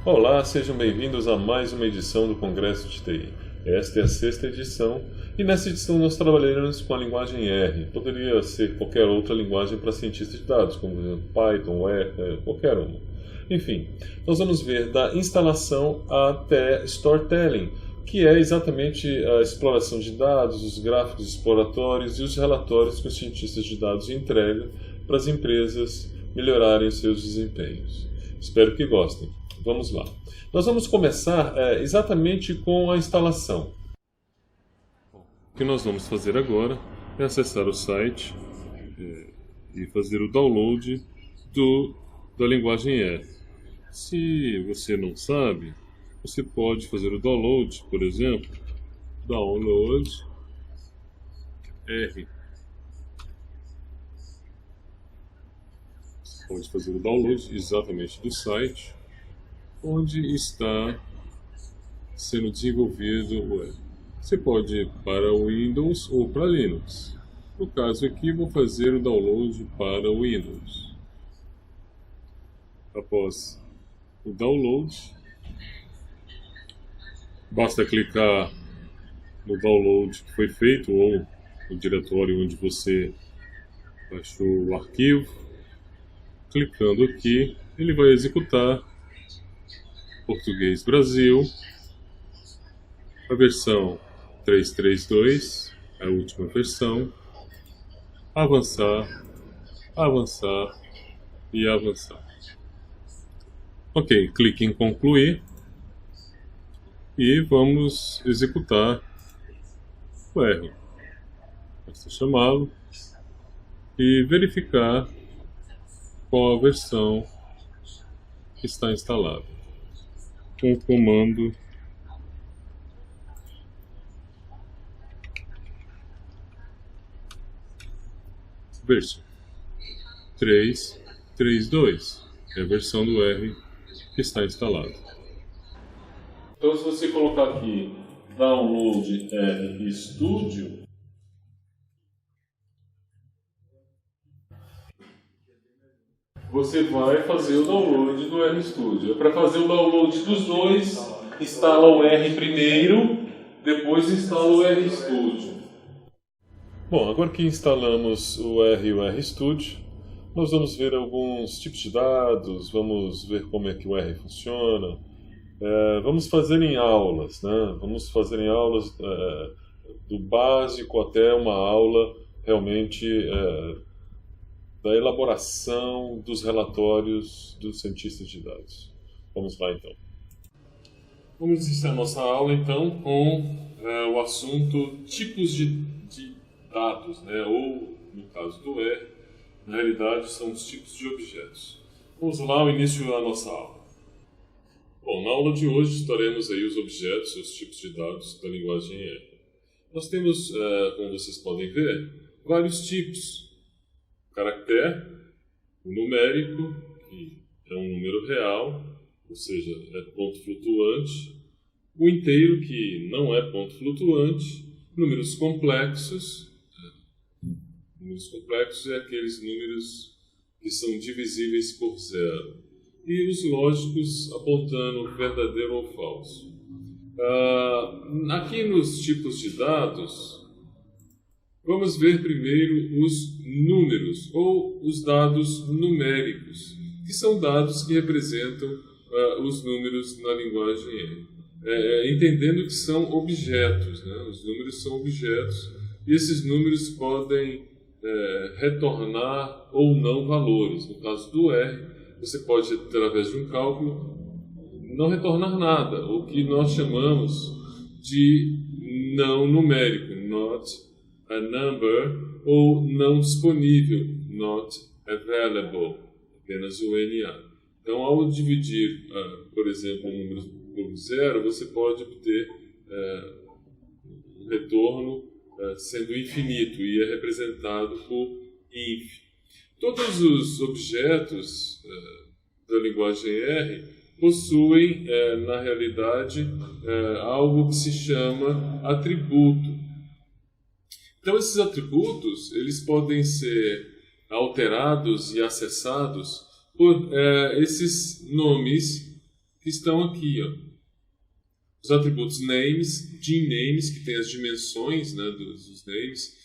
Olá, sejam bem-vindos a mais uma edição do Congresso de TI. Esta é a sexta edição e nessa edição nós trabalharemos com a linguagem R. Poderia ser qualquer outra linguagem para cientistas de dados, como por exemplo, Python, R, qualquer uma. Enfim, nós vamos ver da instalação até storytelling, que é exatamente a exploração de dados, os gráficos exploratórios e os relatórios que os cientistas de dados entregam para as empresas melhorarem os seus desempenhos. Espero que gostem. Vamos lá. Nós vamos começar exatamente com a instalação. O que nós vamos fazer agora é acessar o site e fazer o download da linguagem R. Se você não sabe, você pode fazer o download, por exemplo, download R. Você pode fazer o download exatamente do site onde está sendo desenvolvido o R. Você pode ir para o Windows ou para Linux. No caso aqui, vou fazer o download para o Windows. Após o download, basta clicar no download que foi feito ou no diretório onde você baixou o arquivo. Clicando aqui, ele vai executar Português Brasil, a versão 332, a última versão, avançar, avançar e avançar. Ok, clique em concluir e vamos executar o R. Basta chamá-lo e verificar qual a versão que está instalada. Com o comando version 332 é a versão do R que está instalada. Então, se você colocar aqui download R Studio, você vai fazer o download do RStudio. Para fazer o download dos dois, instala o R primeiro, depois instala o RStudio. Bom, agora que instalamos o R e o RStudio, nós vamos ver alguns tipos de dados, vamos ver como é que o R funciona. Vamos fazer em aulas, né? Vamos fazer em aulas do básico até uma aula realmente da elaboração dos relatórios dos cientistas de dados. Vamos lá, então. Vamos iniciar nossa aula, então, com o assunto tipos de dados, né? Ou, no caso do R, na realidade, são os tipos de objetos. Vamos lá ao início da nossa aula. Bom, na aula de hoje estaremos aí os objetos, os tipos de dados da linguagem R. Nós temos, como vocês podem ver, vários tipos. O caractere, o numérico, que é um número real, ou seja, é ponto flutuante. O inteiro, que não é ponto flutuante. Números complexos. Números complexos é aqueles números que são divisíveis por zero. E os lógicos apontando verdadeiro ou falso. Aqui nos tipos de dados, vamos ver primeiro os números, ou os dados numéricos, que são dados que representam os números na linguagem R. Entendendo que são objetos, né? Os números são objetos, e esses números podem retornar ou não valores. No caso do R, você pode, através de um cálculo, não retornar nada, o que nós chamamos de não numérico, not a number, ou não disponível, not available, apenas o NA. Então, ao dividir, por exemplo, um número por zero, você pode obter um retorno sendo infinito, e é representado por inf. Todos os objetos da linguagem R possuem, na realidade, algo que se chama atributo. Então, esses atributos eles podem ser alterados e acessados por esses nomes que estão aqui, ó. Os atributos names, gnames, que tem as dimensões, né, dos names,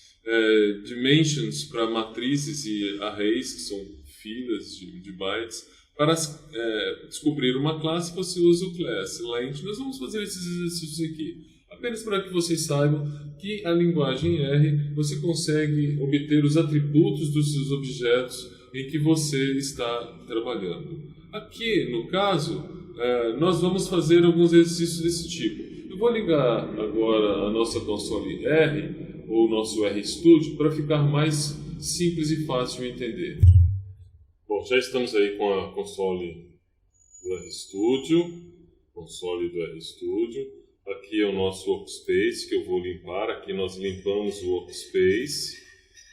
dimensions para matrizes e arrays, que são filas de bytes. Para descobrir uma classe, você usa o class length. Nós vamos fazer esses exercícios aqui, apenas para que vocês saibam que a linguagem R, você consegue obter os atributos dos seus objetos em que você está trabalhando. Aqui, no caso, nós vamos fazer alguns exercícios desse tipo. Eu vou ligar agora a nossa console R, ou o nosso RStudio, para ficar mais simples e fácil de entender. Bom, já estamos aí com a console do RStudio, Aqui é o nosso workspace que eu vou limpar. Aqui nós limpamos o workspace.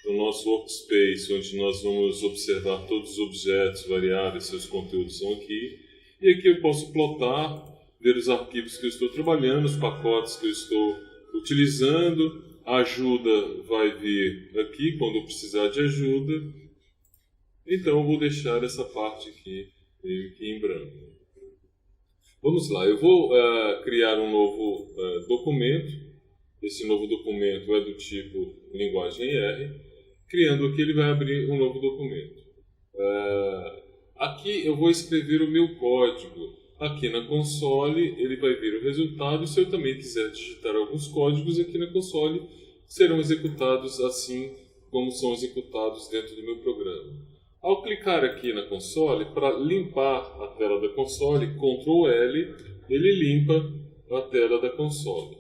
No nosso workspace, onde nós vamos observar todos os objetos, variáveis, seus conteúdos são aqui. E aqui eu posso plotar, ver os arquivos que eu estou trabalhando, os pacotes que eu estou utilizando. A ajuda vai vir aqui quando eu precisar de ajuda. Então eu vou deixar essa parte aqui em branco. Vamos lá, eu vou criar um novo documento. Esse novo documento é do tipo linguagem R. Criando aqui, ele vai abrir um novo documento. Aqui eu vou escrever o meu código. Aqui na console ele vai vir o resultado. Se eu também quiser digitar alguns códigos aqui na console, serão executados assim como são executados dentro do meu programa. Ao clicar aqui na console, para limpar a tela da console, Ctrl L, ele limpa a tela da console.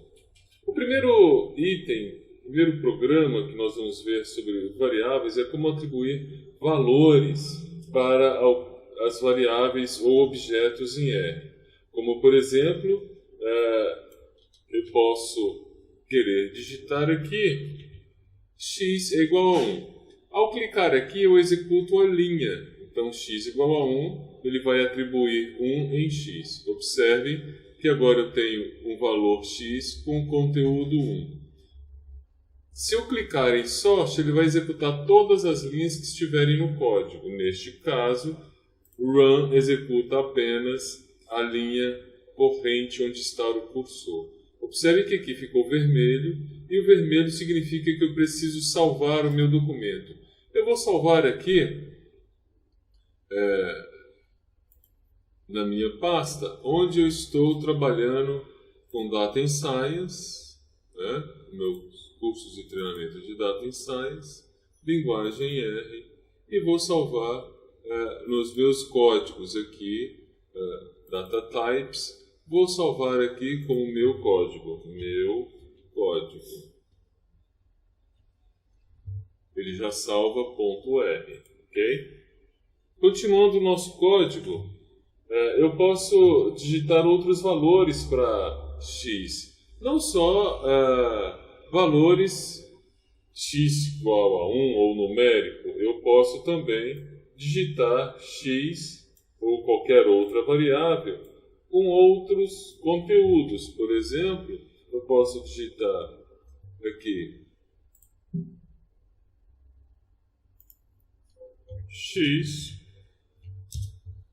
O primeiro item, o primeiro programa que nós vamos ver sobre variáveis é como atribuir valores para as variáveis ou objetos em R. Como, por exemplo, eu posso querer digitar aqui x é igual a 1. Ao clicar aqui, eu executo a linha. Então, x igual a 1, ele vai atribuir 1 em x. Observe que agora eu tenho um valor x com conteúdo 1. Se eu clicar em Source, ele vai executar todas as linhas que estiverem no código. Neste caso, Run executa apenas a linha corrente onde está o cursor. Observe que aqui ficou vermelho, e o vermelho significa que eu preciso salvar o meu documento. Eu vou salvar aqui na minha pasta, onde eu estou trabalhando com Data Science, meus cursos de treinamento de Data Science, linguagem R, e vou salvar nos meus códigos aqui, Data Types, vou salvar aqui com o meu código. Ele já salva .r, ok? Continuando o nosso código, eu posso digitar outros valores para x. Não só valores x igual a 1 ou numérico, eu posso também digitar x ou qualquer outra variável com outros conteúdos. Por exemplo, eu posso digitar aqui x,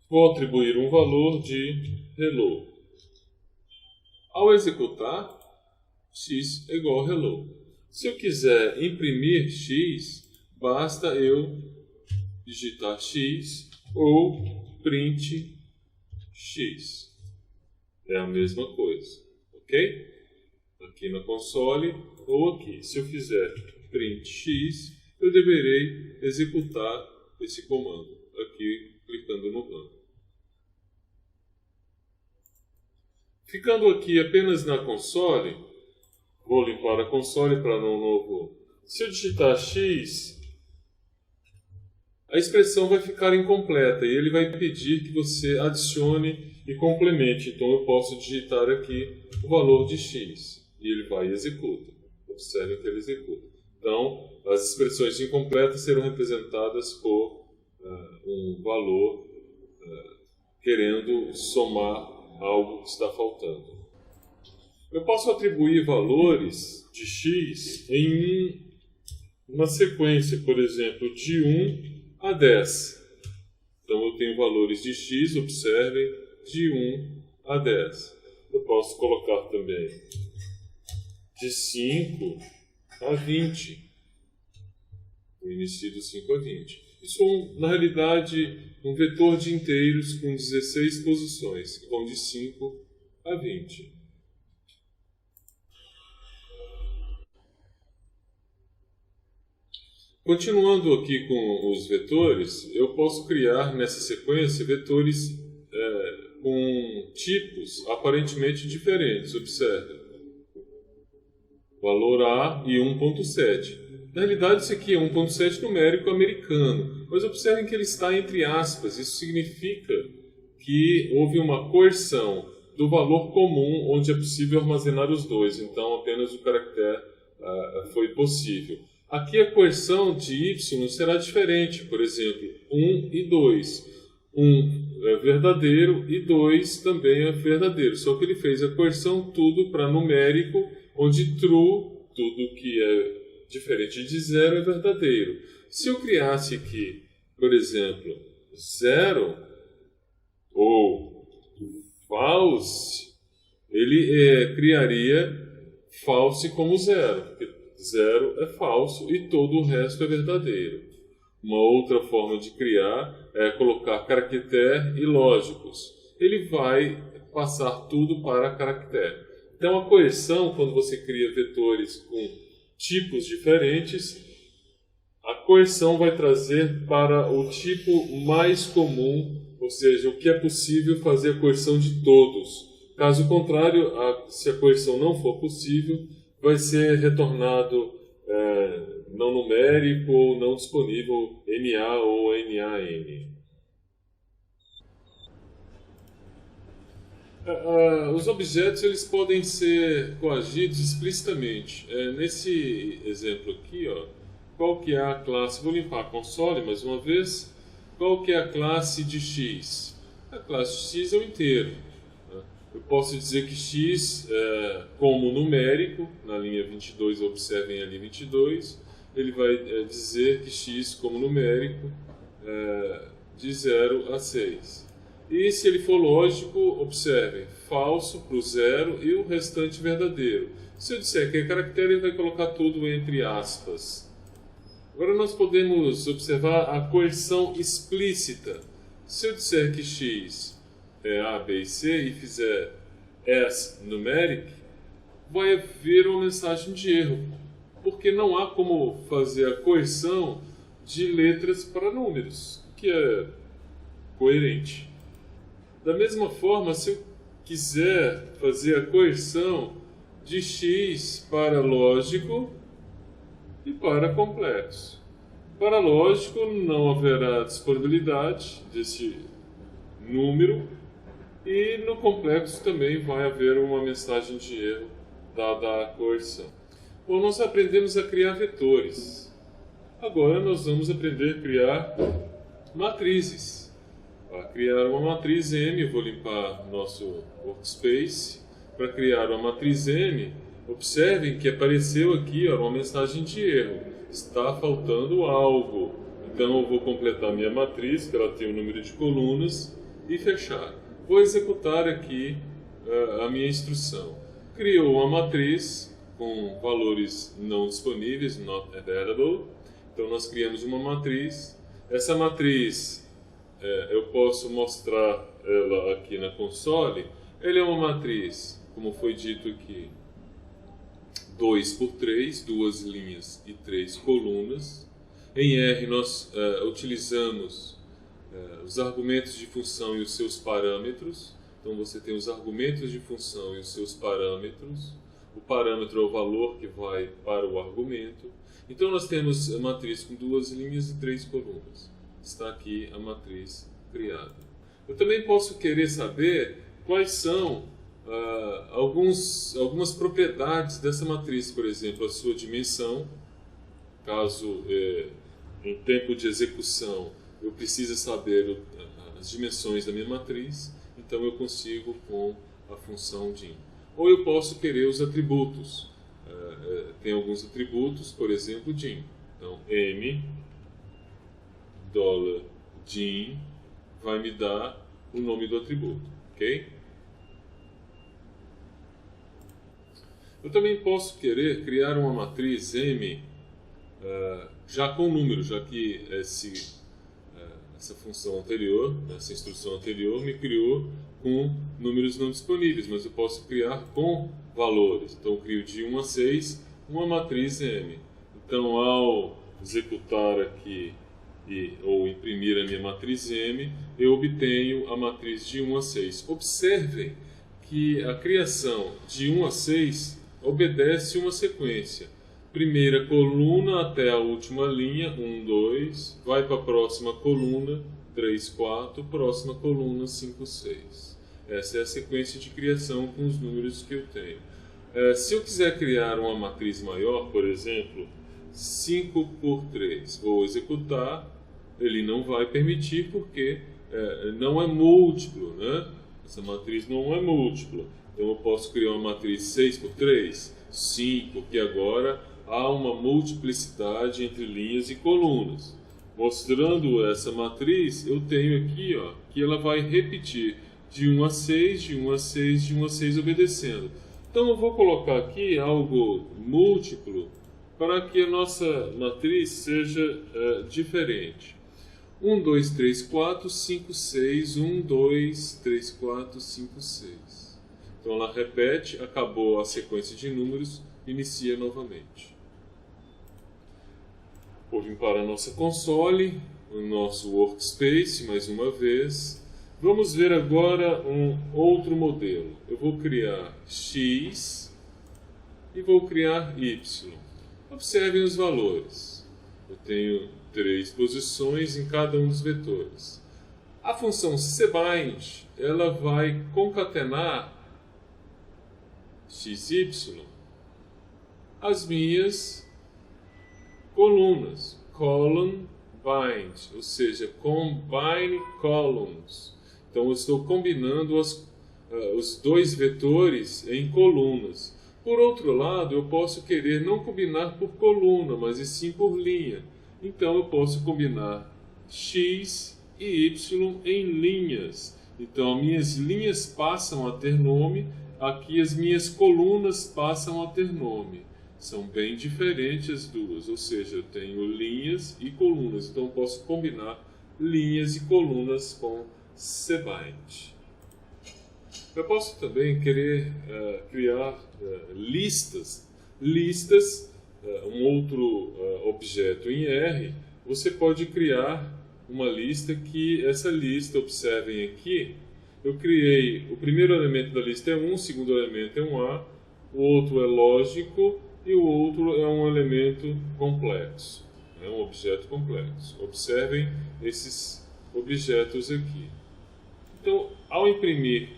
vou atribuir um valor de hello. Ao executar, x é igual a hello. Se eu quiser imprimir x, basta eu digitar x ou print x. É a mesma coisa, ok? Aqui na console ou aqui. Se eu fizer print x, eu deverei executar esse comando, aqui clicando no run. Ficando aqui apenas na console, vou limpar a console para não novo. Se eu digitar x, a expressão vai ficar incompleta e ele vai pedir que você adicione e complemente. Então eu posso digitar aqui o valor de x e ele vai e executa. Observe que ele executa. Então, as expressões incompletas serão representadas por um valor querendo somar algo que está faltando. Eu posso atribuir valores de x em uma sequência, por exemplo, de 1 a 10. Então eu tenho valores de x, observem, de 1 a 10. Eu posso colocar também de 5 a 20. O início do 5 a 20. Isso é, na realidade, um vetor de inteiros com 16 posições, que vão de 5 a 20. Continuando aqui com os vetores, eu posso criar nessa sequência vetores com tipos aparentemente diferentes. Observe. Valor A e 1.7. Na realidade, isso aqui é 1.7 numérico americano, mas observem que ele está entre aspas. Isso significa que houve uma coerção do valor comum onde é possível armazenar os dois, então apenas o caractere foi possível. Aqui a coerção de y será diferente, por exemplo, 1 e 2. 1 é verdadeiro e 2 também é verdadeiro, só que ele fez a coerção tudo para numérico, onde true, tudo que é diferente de 0 é verdadeiro. Se eu criasse aqui, por exemplo, 0 ou false, ele criaria false como 0, porque 0 é falso e todo o resto é verdadeiro. Uma outra forma de criar é colocar caractere e lógicos. Ele vai passar tudo para caractere. Então a coerção, quando você cria vetores com tipos diferentes, a coerção vai trazer para o tipo mais comum, ou seja, o que é possível fazer a coerção de todos. Caso contrário, se a coerção não for possível, vai ser retornado não numérico ou não disponível NA ou NaN. Os objetos eles podem ser coagidos explicitamente. Nesse exemplo aqui, qual que é a classe? Vou limpar a console mais uma vez. Qual que é a classe de x? A classe de x é o inteiro. Eu posso dizer que x, como numérico, na linha 22, observem ali 22, ele vai dizer que x, como numérico, de 0 a 6. E se ele for lógico, observem, falso para o 0 e o restante verdadeiro. Se eu disser que é caractere, ele vai colocar tudo entre aspas. Agora nós podemos observar a coerção explícita. Se eu disser que x é A, B e C e fizer as numeric, vai haver uma mensagem de erro, porque não há como fazer a coerção de letras para números, que é coerente. Da mesma forma, se eu quiser fazer a coerção de x para lógico e para complexo. Para lógico não haverá disponibilidade desse número e no complexo também vai haver uma mensagem de erro dada a coerção. Bom, nós aprendemos a criar vetores. Agora nós vamos aprender a criar matrizes. Para criar uma matriz M, eu vou limpar nosso workspace. Para criar uma matriz M, observem que apareceu aqui uma mensagem de erro. Está faltando algo. Então eu vou completar minha matriz, que ela tem um número de colunas, e fechar. Vou executar aqui a minha instrução. Criou uma matriz com valores não disponíveis, not available. Então nós criamos uma matriz. Essa matriz eu posso mostrar ela aqui na console. Ela é uma matriz, como foi dito aqui, 2 por 3, 2 linhas e 3 colunas. Em R nós utilizamos os argumentos de função e os seus parâmetros. Então você tem os argumentos de função e os seus parâmetros. O parâmetro é o valor que vai para o argumento. Então nós temos a matriz com 2 linhas e 3 colunas. Está aqui a matriz criada. Eu também posso querer saber quais são algumas propriedades dessa matriz, por exemplo, a sua dimensão. Caso em tempo de execução eu precise saber as dimensões da minha matriz, então eu consigo com a função dim. Ou eu posso querer os atributos. Tem alguns atributos, por exemplo, dim. Então, m $dim vai me dar o nome do atributo, ok? Eu também posso querer criar uma matriz M já com número, já que essa função anterior, essa instrução anterior, me criou com números não disponíveis, mas eu posso criar com valores. Então, eu crio de 1 a 6 uma matriz M. Então, ao executar aqui ou imprimir a minha matriz M, eu obtenho a matriz de 1 a 6. Observem que a criação de 1 a 6 obedece uma sequência. Primeira coluna até a última linha, 1, 2, vai para a próxima coluna, 3, 4, próxima coluna, 5, 6. Essa é a sequência de criação com os números que eu tenho. Se eu quiser criar uma matriz maior, por exemplo, 5 por 3, vou executar, ele não vai permitir porque não é múltiplo, né? Essa matriz não é múltipla. Então eu posso criar uma matriz 6 por 3, 5, porque agora há uma multiplicidade entre linhas e colunas. Mostrando essa matriz, eu tenho aqui que ela vai repetir de 1 a 6, de 1 a 6, de 1 a 6, obedecendo. Então eu vou colocar aqui algo múltiplo para que a nossa matriz seja diferente. 1, 2, 3, 4, 5, 6, 1, 2, 3, 4, 5, 6. Então ela repete, acabou a sequência de números, inicia novamente. Vou vir para a nossa console, o nosso workspace, mais uma vez. Vamos ver agora um outro modelo. Eu vou criar X e vou criar Y. Observem os valores. Eu tenho 3 posições em cada um dos vetores. A função cbind, ela vai concatenar XY as minhas colunas, column bind, ou seja, combine columns. Então eu estou combinando os dois vetores em colunas. Por outro lado, eu posso querer não combinar por coluna, mas e sim por linha. Então eu posso combinar X e Y em linhas. Então as minhas linhas passam a ter nome, aqui as minhas colunas passam a ter nome. São bem diferentes as duas, ou seja, eu tenho linhas e colunas. Então eu posso combinar linhas e colunas com cbind. Eu posso também querer criar listas. Um outro objeto em R, você pode criar uma lista que essa lista, observem aqui, eu criei, o primeiro elemento da lista é 1, o segundo elemento é um A, o outro é lógico e o outro é um elemento complexo, é um objeto complexo. Observem esses objetos aqui. Então, ao imprimir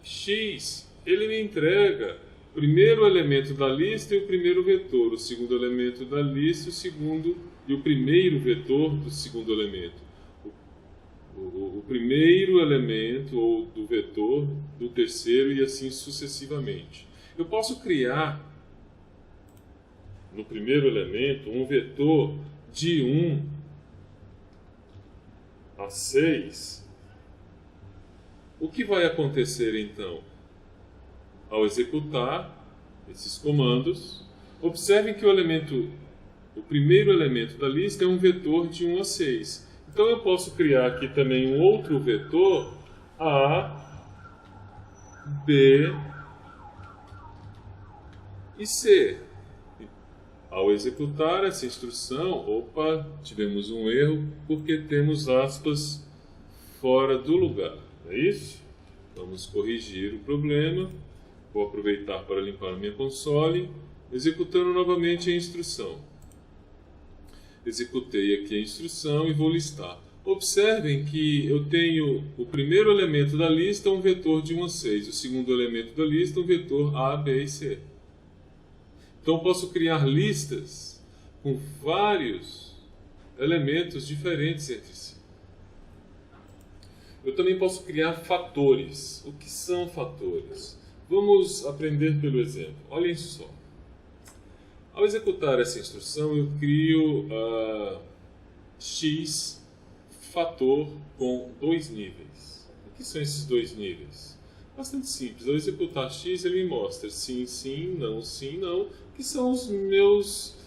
X, ele me entrega o primeiro elemento da lista e o primeiro vetor, o segundo elemento da lista e o primeiro vetor do segundo elemento, o primeiro elemento ou do vetor do terceiro e assim sucessivamente. Eu posso criar no primeiro elemento um vetor de 1 a 6. O que vai acontecer então? Ao executar esses comandos, observem que o primeiro elemento da lista é um vetor de 1 a 6. Então eu posso criar aqui também um outro vetor A, B e C. Ao executar essa instrução, tivemos um erro porque temos aspas fora do lugar, não é isso? Vamos corrigir o problema. Vou aproveitar para limpar a minha console, executando novamente a instrução. Executei aqui a instrução e vou listar. Observem que eu tenho o primeiro elemento da lista um vetor de 1 a 6, o segundo elemento da lista um vetor A, B e C. Então posso criar listas com vários elementos diferentes entre si. Eu também posso criar fatores. O que são fatores? Vamos aprender pelo exemplo. Olhem só. Ao executar essa instrução, eu crio x fator com 2 níveis. O que são esses 2 níveis? bastante simples. Ao executar x, ele me mostra sim, sim, não, que são os meus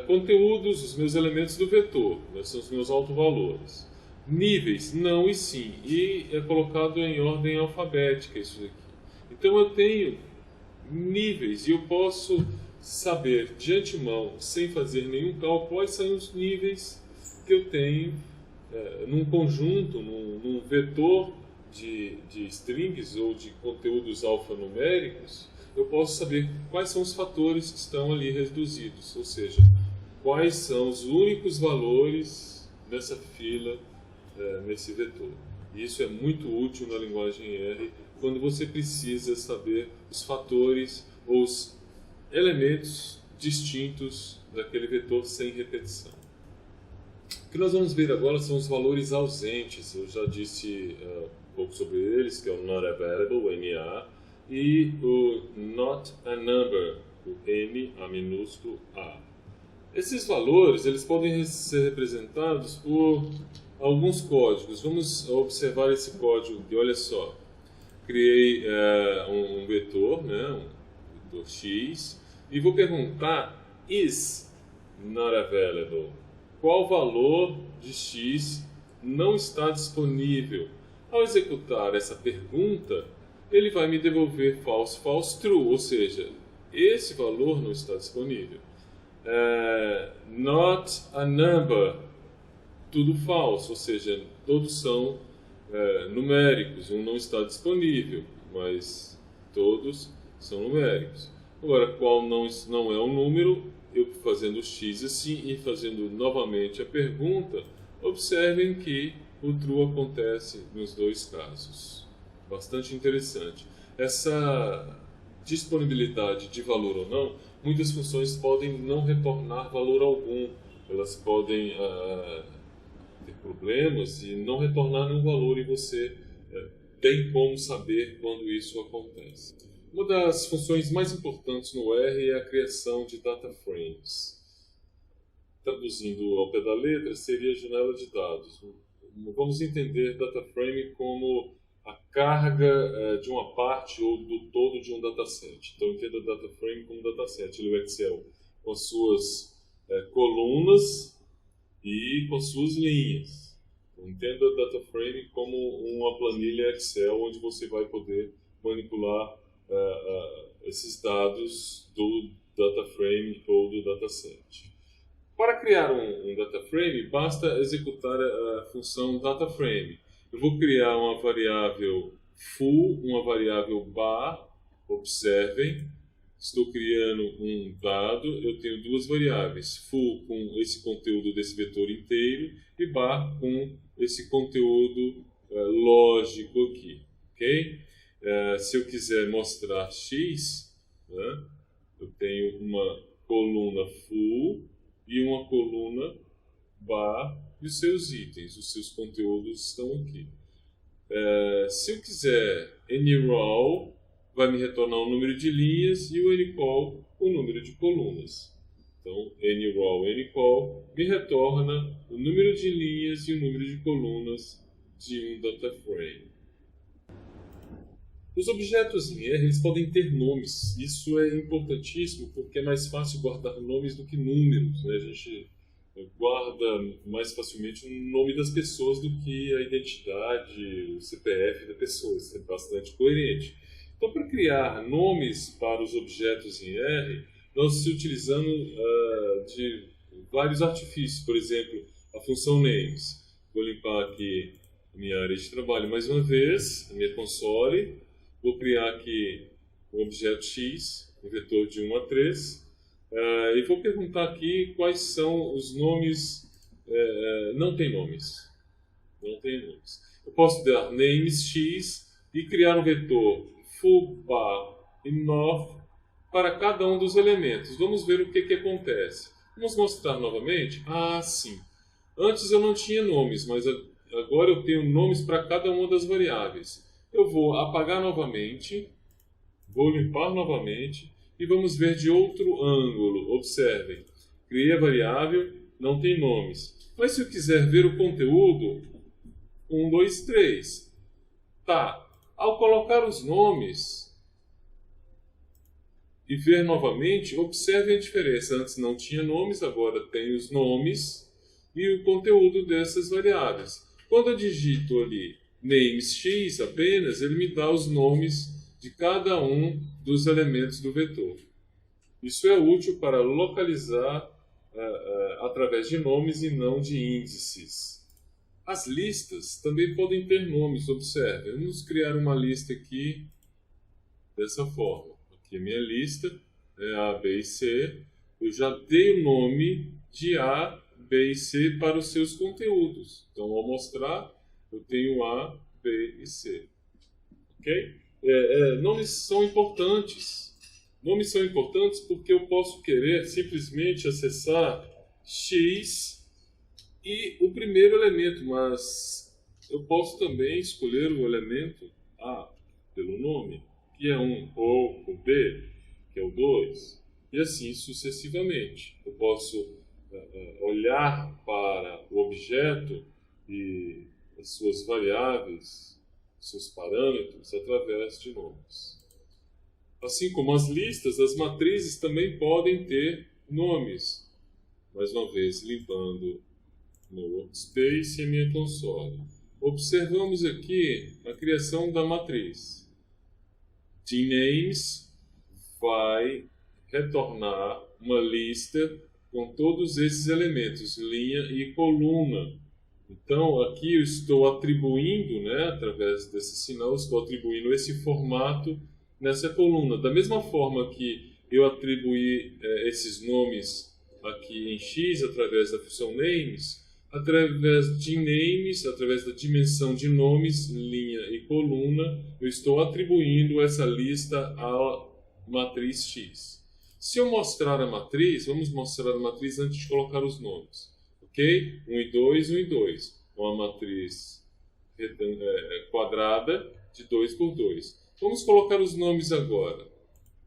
conteúdos, os meus elementos do vetor, né? São os meus autovalores. Níveis, não e sim. E é colocado em ordem alfabética isso aqui. Então eu tenho níveis e eu posso saber de antemão, sem fazer nenhum cálculo, quais são os níveis que eu tenho num conjunto, num vetor de strings ou de conteúdos alfanuméricos. Eu posso saber quais são os fatores que estão ali reduzidos, ou seja, quais são os únicos valores nessa fila, nesse vetor. E isso é muito útil na linguagem R, quando você precisa saber os fatores ou os elementos distintos daquele vetor sem repetição. O que nós vamos ver agora são os valores ausentes. Eu já disse um pouco sobre eles, que é o not available, o NA, e o not a number, o N, A minúsculo, A. Esses valores eles podem ser representados por alguns códigos. Vamos observar esse código aqui, olha só. Criei um vetor, né, um vetor x, e vou perguntar is not available. Qual valor de x não está disponível? Ao executar essa pergunta, ele vai me devolver false, false, true, ou seja, esse valor não está disponível. Not a number, tudo falso, ou seja, todos são numéricos, um não está disponível, mas todos são numéricos. Agora, qual não é um número, eu fazendo x assim e fazendo novamente a pergunta, observem que o true acontece nos dois casos. Bastante interessante. Essa disponibilidade de valor ou não, muitas funções podem não retornar valor algum. Elas podem ter problemas e não retornar nenhum valor, e você tem como saber quando isso acontece. Uma das funções mais importantes no R é a criação de data frames. Traduzindo ao pé da letra, seria a janela de dados. Vamos entender data frame como a carga de uma parte ou do todo de um dataset. Então, entenda data frame como dataset. Ele é o Excel com as suas colunas e com as suas linhas. Então, entenda data frame como uma planilha Excel onde você vai poder manipular esses dados do data frame ou do dataset. Para criar um data frame, basta executar a função data frame. Eu vou criar uma variável full, uma variável bar. Observem, estou criando um dado. Eu tenho duas variáveis, full com esse conteúdo desse vetor inteiro e bar com esse conteúdo lógico aqui. Okay? Se eu quiser mostrar x, né, eu tenho uma coluna full e uma coluna bar e os seus itens, os seus conteúdos estão aqui. Se eu quiser anyRaw, vai me retornar o número de linhas, e o anyCall, o número de colunas. Então, anyRaw, anyCall me retorna o número de linhas e o número de colunas de um data frame. Os objetos em R eles podem ter nomes. Isso é importantíssimo porque é mais fácil guardar nomes do que números, né? A gente guarda mais facilmente o nome das pessoas do que a identidade, o CPF da pessoa. Isso é bastante coerente. Então, para criar nomes para os objetos em R, nós estamos utilizando de vários artifícios. Por exemplo, a função names. Vou limpar aqui a minha área de trabalho mais uma vez, a minha console. Vou criar aqui um objeto x, um vetor de 1 a 3, e vou perguntar aqui quais são os nomes. Não tem nomes. Não tem nomes. Eu posso dar names x e criar um vetor full bar e north para cada um dos elementos. Vamos ver o que acontece. Vamos mostrar novamente. Ah, sim. Antes eu não tinha nomes, mas agora eu tenho nomes para cada uma das variáveis. Eu vou apagar novamente, vou limpar novamente e vamos ver de outro ângulo. Observem, criei a variável, não tem nomes. Mas se eu quiser ver o conteúdo, 1, 2, 3. Tá, Ao colocar os nomes e ver novamente, observe a diferença. Antes não tinha nomes, agora tem os nomes e o conteúdo dessas variáveis. Quando eu digito ali names x apenas, ele me dá os nomes de cada um dos elementos do vetor. Isso é útil para localizar através de nomes e não de índices. As listas também podem ter nomes, observe. Vamos criar uma lista aqui dessa forma. Aqui a minha lista é A, B e C. Eu já dei o nome de A, B e C para os seus conteúdos. Então, ao mostrar, eu tenho A, B e C. Ok? Nomes são importantes. Nomes são importantes porque eu posso querer simplesmente acessar X e o primeiro elemento, mas eu posso também escolher o elemento A pelo nome, que é 1, ou o B, que é o 2, e assim sucessivamente. Eu posso olhar para o objeto e as suas variáveis, seus parâmetros, através de nomes. Assim como as listas, as matrizes também podem ter nomes. Mais uma vez, limpando meu workspace e a minha console. Observamos aqui a criação da matriz. tNames vai retornar uma lista com todos esses elementos, linha e coluna. Então, aqui eu estou atribuindo, através desse sinal, estou atribuindo esse formato nessa coluna. Da mesma forma que eu atribuí esses nomes aqui em X através da função names, através de names, através da dimensão de nomes, linha e coluna, eu estou atribuindo essa lista à matriz X. Se eu mostrar a matriz, vamos mostrar a matriz antes de colocar os nomes. Ok? 1 e 2, 1 e 2. Uma matriz quadrada de 2 por 2. Vamos colocar os nomes agora.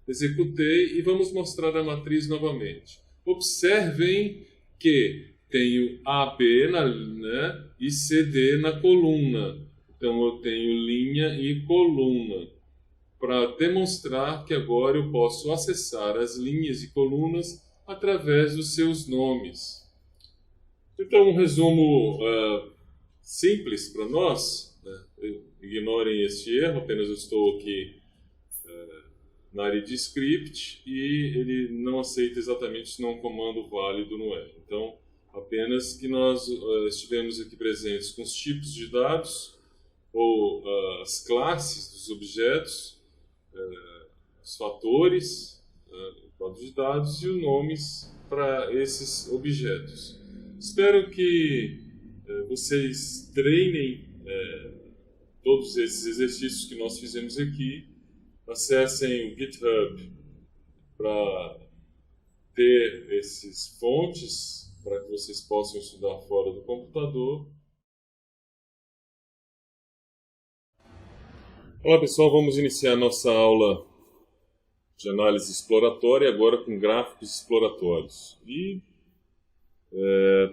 Executei e vamos mostrar a matriz novamente. Observem que tenho AB e CD na coluna. Então eu tenho linha e coluna. Para demonstrar que agora eu posso acessar as linhas e colunas através dos seus nomes. Então, um resumo simples para nós. Ignorem este erro, apenas eu estou aqui na área de script e ele não aceita exatamente se não é um comando válido no R. Então, apenas que nós estivemos aqui presentes com os tipos de dados ou as classes dos objetos, os fatores, quadro de dados e os nomes para esses objetos. Espero que vocês treinem todos esses exercícios que nós fizemos aqui. Acessem o GitHub para ter esses fontes para que vocês possam estudar fora do computador. Olá pessoal, vamos iniciar nossa aula de análise exploratória agora com gráficos exploratórios.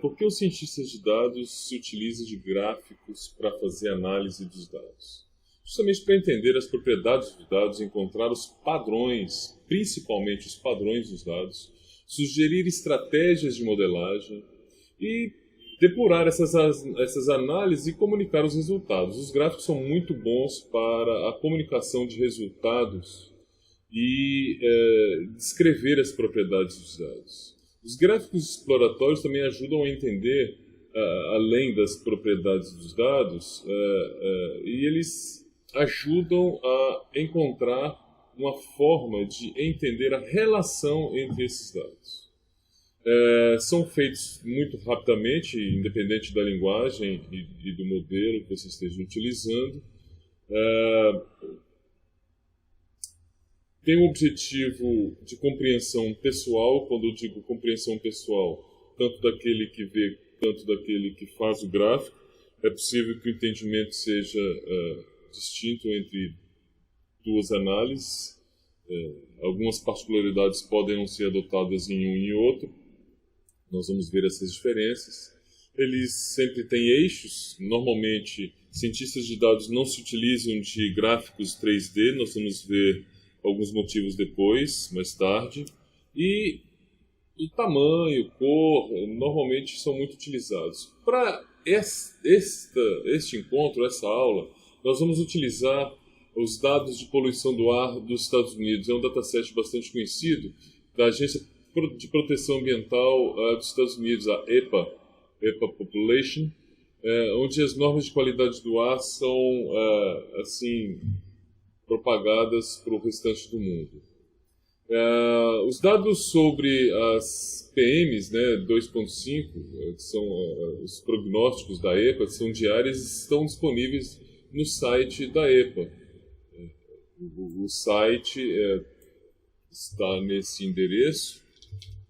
Por que os cientistas de dados se utilizam de gráficos para fazer análise dos dados? Justamente para entender as propriedades dos dados, encontrar os padrões, principalmente os padrões dos dados, sugerir estratégias de modelagem e depurar essas análises e comunicar os resultados. Os gráficos são muito bons para a comunicação de resultados e descrever as propriedades dos dados. Os gráficos exploratórios também ajudam a entender, além das propriedades dos dados, e eles ajudam a encontrar uma forma de entender a relação entre esses dados. São feitos muito rapidamente, independente da linguagem e do modelo que você esteja utilizando. Tem um objetivo de compreensão pessoal. Quando eu digo compreensão pessoal, tanto daquele que vê quanto daquele que faz o gráfico, é possível que o entendimento seja distinto entre duas análises. Algumas particularidades podem não ser adotadas em um e outro. Nós vamos ver essas diferenças. Eles sempre têm eixos, normalmente cientistas de dados não se utilizam de gráficos 3D, nós vamos ver alguns motivos depois, mais tarde. E tamanho, cor, normalmente são muito utilizados. Para este encontro, essa aula, nós vamos utilizar os dados de poluição do ar dos Estados Unidos. É um dataset bastante conhecido da Agência de Proteção Ambiental dos Estados Unidos, a EPA Population, onde as normas de qualidade do ar são assim propagadas para o restante do mundo. Os dados sobre as PMs, né, 2.5, que são os prognósticos da EPA, que são diários, estão disponíveis no site da EPA. O site está nesse endereço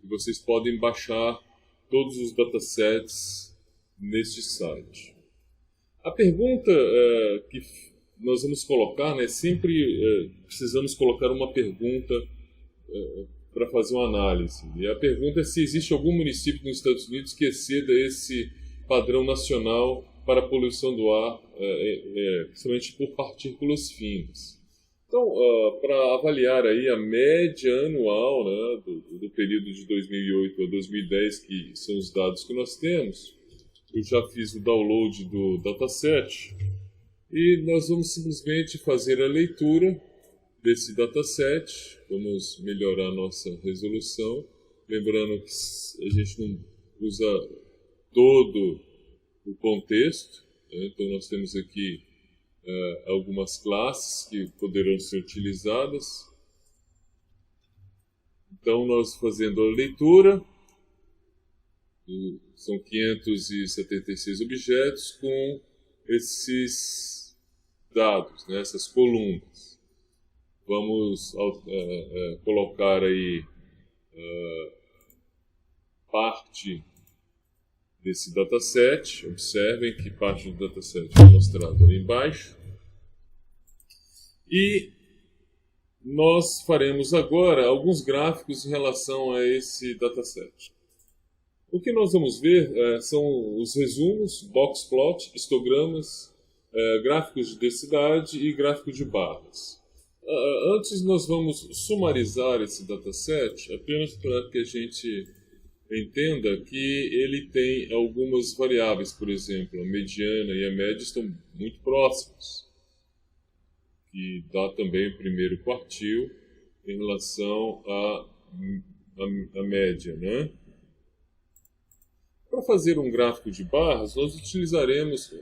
e vocês podem baixar todos os datasets neste site. A pergunta que nós vamos colocar, né, sempre precisamos colocar uma pergunta para fazer uma análise. E a pergunta é se existe algum município nos Estados Unidos que exceda esse padrão nacional para a poluição do ar, principalmente por partículas finas. Então, para avaliar aí a média anual, né, do período de 2008 a 2010, que são os dados que nós temos, eu já fiz o download do dataset e nós vamos simplesmente fazer a leitura desse dataset. Vamos melhorar a nossa resolução, lembrando que a gente não usa todo o contexto, né? Então nós temos aqui algumas classes que poderão ser utilizadas. Então nós fazendo a leitura, são 576 objetos com esses dados, né, essas colunas. Vamos colocar aí parte desse dataset. Observem que parte do dataset é mostrado ali embaixo. E nós faremos agora alguns gráficos em relação a esse dataset. O que nós vamos ver são os resumos, box plot, histogramas, gráficos de densidade e gráfico de barras. Antes nós vamos sumarizar esse dataset, apenas para que a gente entenda que ele tem algumas variáveis, por exemplo, a mediana e a média estão muito próximos, que dá também o primeiro quartil em relação à média, né? Para fazer um gráfico de barras, nós utilizaremos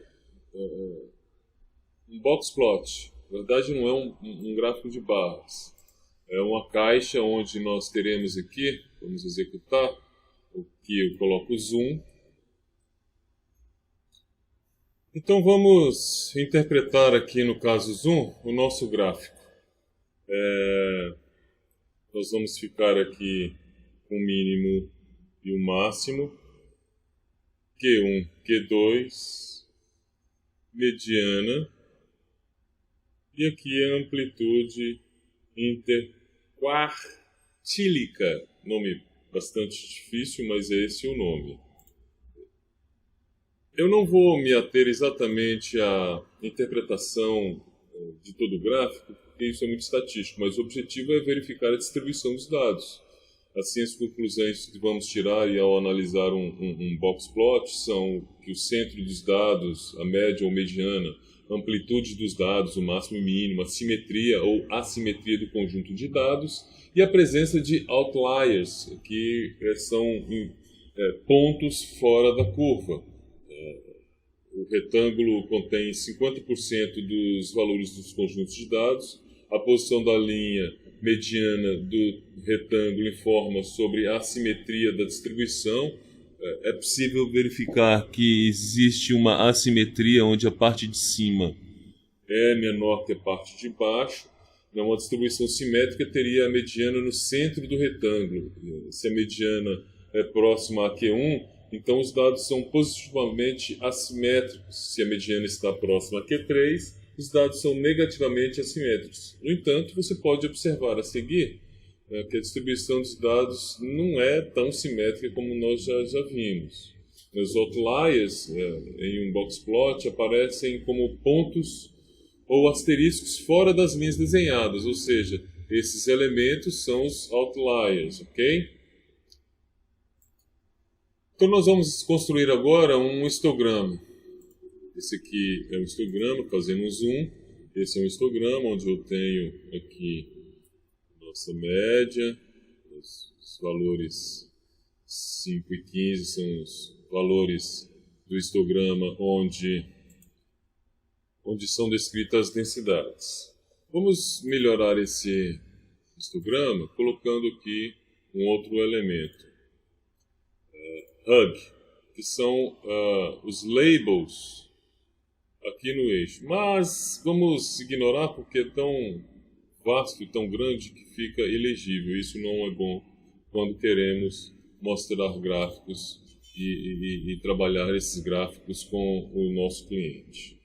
um box plot. Na verdade, não é um gráfico de barras. É uma caixa onde nós teremos aqui, vamos executar, aqui eu coloco o zoom. Então vamos interpretar aqui no caso zoom o nosso gráfico. Nós vamos ficar aqui com o mínimo e o máximo. Q1, Q2, mediana, e aqui a amplitude interquartílica, nome bastante difícil, mas é esse o nome. Eu não vou me ater exatamente à interpretação de todo o gráfico, porque isso é muito estatístico, mas o objetivo é verificar a distribuição dos dados. Assim, as conclusões que vamos tirar e ao analisar um box plot são que o centro dos dados, a média ou mediana, a amplitude dos dados, o máximo e mínimo, a simetria ou assimetria do conjunto de dados e a presença de outliers, que são pontos fora da curva. O retângulo contém 50% dos valores dos conjuntos de dados, a posição da linha mediana do retângulo informa sobre a assimetria da distribuição. É possível verificar que existe uma assimetria onde a parte de cima é menor que a parte de baixo. Uma distribuição simétrica teria a mediana no centro do retângulo. Se a mediana é próxima a Q1, então os dados são positivamente assimétricos. Se a mediana está próxima a Q3, os dados são negativamente assimétricos. No entanto, você pode observar a seguir que a distribuição dos dados não é tão simétrica como nós já vimos. os outliers em um boxplot aparecem como pontos ou asteriscos fora das linhas desenhadas, ou seja, esses elementos são os outliers, ok? Então nós vamos construir agora um histograma. Esse aqui é um histograma, fazendo um zoom. Esse é um histograma onde eu tenho aqui nossa média, os valores 5 e 15 são os valores do histograma onde são descritas as densidades. Vamos melhorar esse histograma colocando aqui um outro elemento, hug, que são os labels aqui no eixo. Mas vamos ignorar porque é tão vasto e tão grande que fica ilegível. Isso não é bom quando queremos mostrar gráficos e trabalhar esses gráficos com o nosso cliente.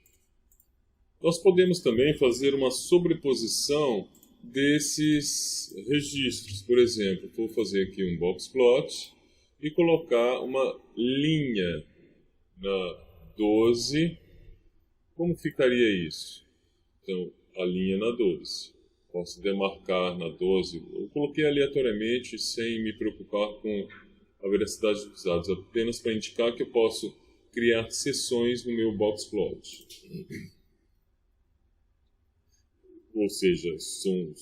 Nós podemos também fazer uma sobreposição desses registros. Por exemplo, vou fazer aqui um boxplot e colocar uma linha na 12. Como ficaria isso? Então, a linha na 12. Posso demarcar na 12. Eu coloquei aleatoriamente sem me preocupar com a veracidade dos dados, apenas para indicar que eu posso criar seções no meu boxplot. Ou seja, são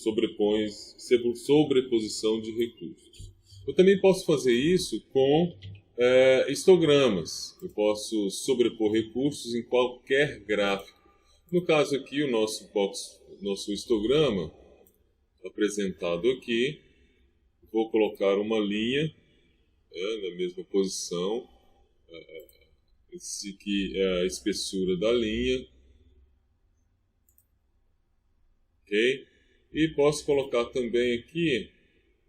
sobreposição de recursos. Eu também posso fazer isso com histogramas. Eu posso sobrepor recursos em qualquer gráfico. No caso aqui, o nosso histograma apresentado aqui, vou colocar uma linha na mesma posição. Esse aqui é a espessura da linha. Okay? E posso colocar também aqui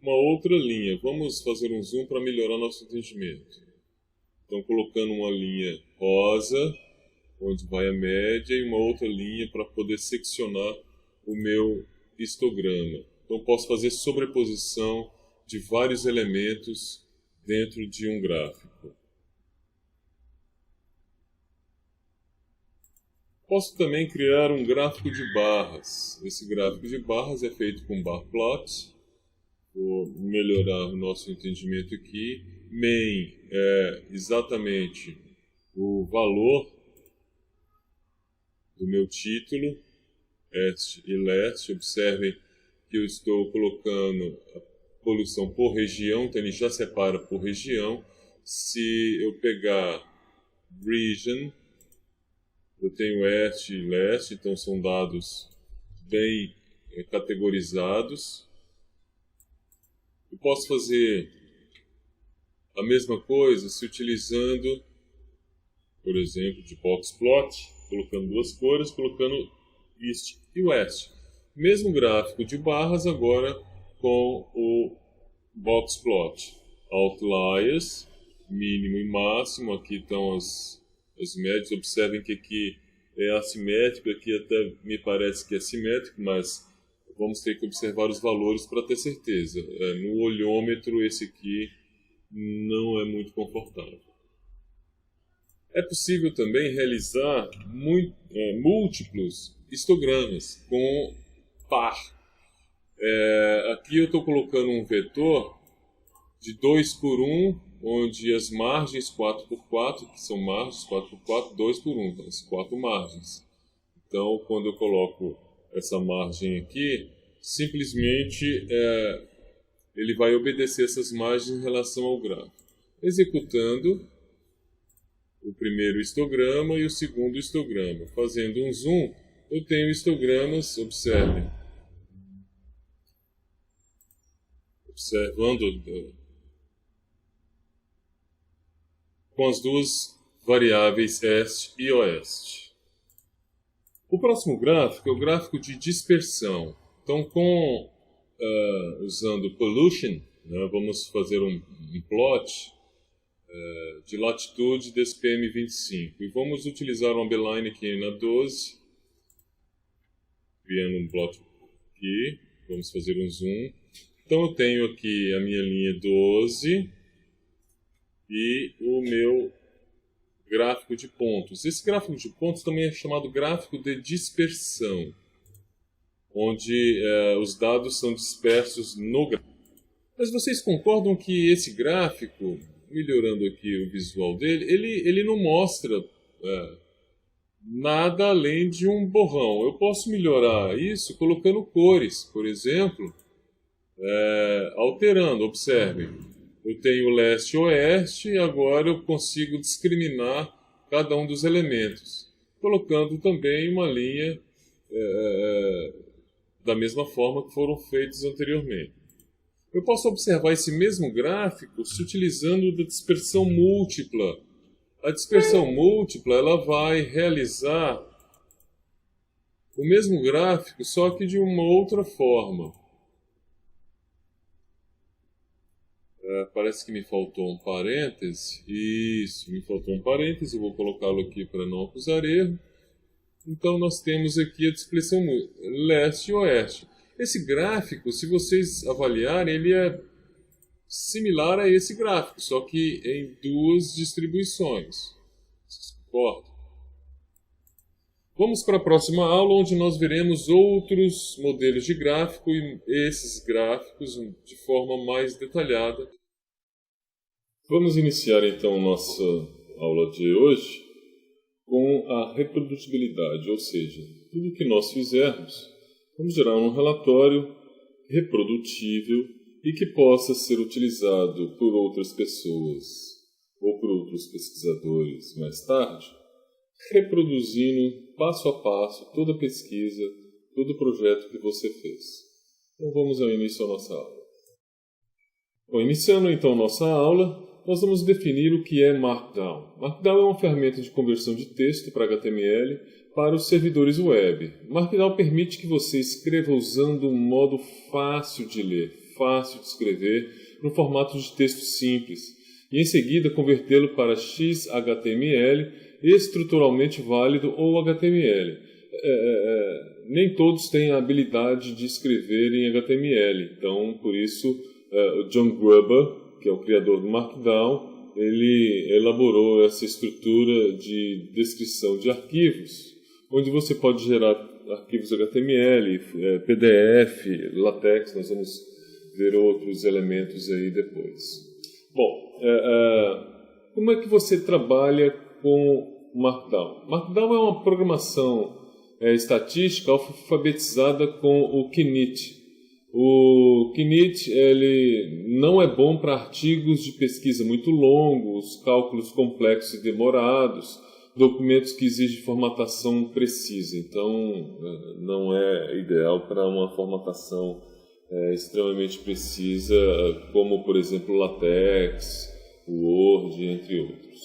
uma outra linha. Vamos fazer um zoom para melhorar nosso entendimento. Então, colocando uma linha rosa, onde vai a média, e uma outra linha para poder seccionar o meu histograma. Então, posso fazer sobreposição de vários elementos dentro de um gráfico. Posso também criar um gráfico de barras. Esse gráfico de barras é feito com bar plot. Vou melhorar o nosso entendimento aqui. Main é exatamente o valor do meu título, este e leste. Observem que eu estou colocando a poluição por região, então ele já separa por região. Se eu pegar region, eu tenho oeste e leste, então são dados bem categorizados. Eu posso fazer a mesma coisa se utilizando, por exemplo, de boxplot, colocando duas cores, colocando east e west. Mesmo gráfico de barras agora com o boxplot. Outliers, mínimo e máximo, aqui estão as médias. Observem que aqui é assimétrico, aqui até me parece que é simétrico, mas vamos ter que observar os valores para ter certeza. No olhômetro, esse aqui não é muito confortável. É possível também realizar múltiplos histogramas com par. Aqui eu estou colocando um vetor de 2 por 1, onde as margens 4 por 4, que são margens 4 por 4, 2 por 1, então, as 4 margens. Então, quando eu coloco essa margem aqui, simplesmente ele vai obedecer essas margens em relação ao gráfico. Executando o primeiro histograma e o segundo histograma. Fazendo um zoom, eu tenho histogramas, observem. Observando com as duas variáveis este e oeste. O próximo gráfico é o gráfico de dispersão. Então, usando pollution, né, vamos fazer um plot de latitude desse PM25. E vamos utilizar uma beeline aqui na 12, criando um plot aqui. Vamos fazer um zoom. Então, eu tenho aqui a minha linha 12 e o meu gráfico de pontos. Esse gráfico de pontos também é chamado gráfico de dispersão, onde os dados são dispersos no gráfico. Mas vocês concordam que esse gráfico, melhorando aqui o visual dele, ele não mostra nada além de um borrão. Eu posso melhorar isso colocando cores, por exemplo, alterando. Observem, eu tenho leste e oeste e agora eu consigo discriminar cada um dos elementos, colocando também uma linha da mesma forma que foram feitos anteriormente. Eu posso observar esse mesmo gráfico se utilizando da dispersão múltipla. A dispersão múltipla ela vai realizar o mesmo gráfico, só que de uma outra forma. Parece que me faltou um parêntese. Isso, me faltou um parêntese. Eu vou colocá-lo aqui para não acusar erro. Então nós temos aqui a dispersão leste e oeste. Esse gráfico, se vocês avaliarem, ele é similar a esse gráfico, só que em duas distribuições. Vocês concordam? Vamos para a próxima aula, onde nós veremos outros modelos de gráfico e esses gráficos de forma mais detalhada. Vamos iniciar então nossa aula de hoje com a reprodutibilidade, ou seja, tudo que nós fizermos, vamos gerar um relatório reprodutível e que possa ser utilizado por outras pessoas ou por outros pesquisadores mais tarde, reproduzindo passo a passo toda a pesquisa, todo o projeto que você fez. Então vamos ao início da nossa aula. Bom, iniciando então nossa aula, nós vamos definir o que é Markdown. Markdown é uma ferramenta de conversão de texto para HTML para os servidores web. Markdown permite que você escreva usando um modo fácil de ler, fácil de escrever, no formato de texto simples, e em seguida convertê-lo para XHTML, estruturalmente válido ou HTML. Nem todos têm a habilidade de escrever em HTML, então por isso o John Gruber, que é o criador do Markdown, ele elaborou essa estrutura de descrição de arquivos, onde você pode gerar arquivos HTML, PDF, LaTeX, nós vamos ver outros elementos aí depois. Bom, como é que você trabalha com Markdown? Markdown é uma programação estatística alfabetizada com o Knit. O Knit ele não é bom para artigos de pesquisa muito longos, cálculos complexos e demorados, documentos que exigem formatação precisa. Então, não é ideal para uma formatação extremamente precisa, como, por exemplo, LaTeX, Word, entre outros.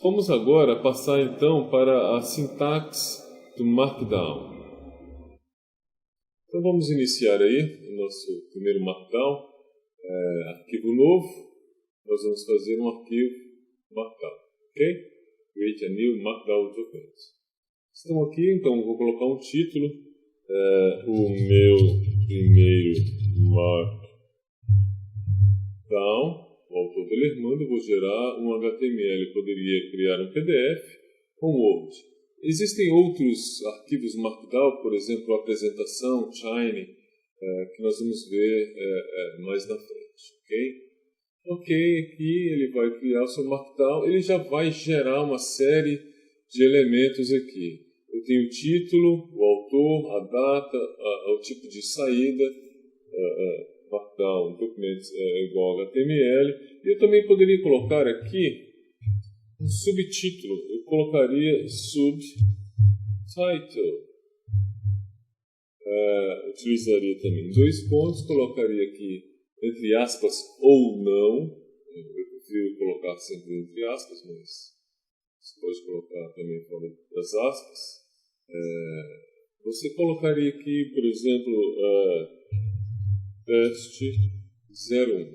Vamos agora passar, então, para a sintaxe do Markdown. Então, vamos iniciar aí o nosso primeiro Markdown. Arquivo novo, nós vamos fazer um arquivo Markdown, ok? Create a new Markdown document. Estão aqui, então vou colocar um título. O meu primeiro Markdown. O autor Bellermando, vou gerar um HTML. Poderia criar um PDF ou um Word. Existem outros arquivos Markdown, por exemplo, a apresentação, Shiny, que nós vamos ver mais na frente, ok? Ok, aqui ele vai criar o seu Markdown, ele já vai gerar uma série de elementos aqui. Eu tenho o título, o autor, a data, o tipo de saída, Markdown, documentos igual a HTML. E eu também poderia colocar aqui um subtítulo. Eu colocaria subtitle. Utilizaria também 2 pontos, colocaria aqui entre aspas ou não. Eu prefiro colocar sempre entre aspas, mas você pode colocar também fora das aspas. Você colocaria aqui, por exemplo, teste 01.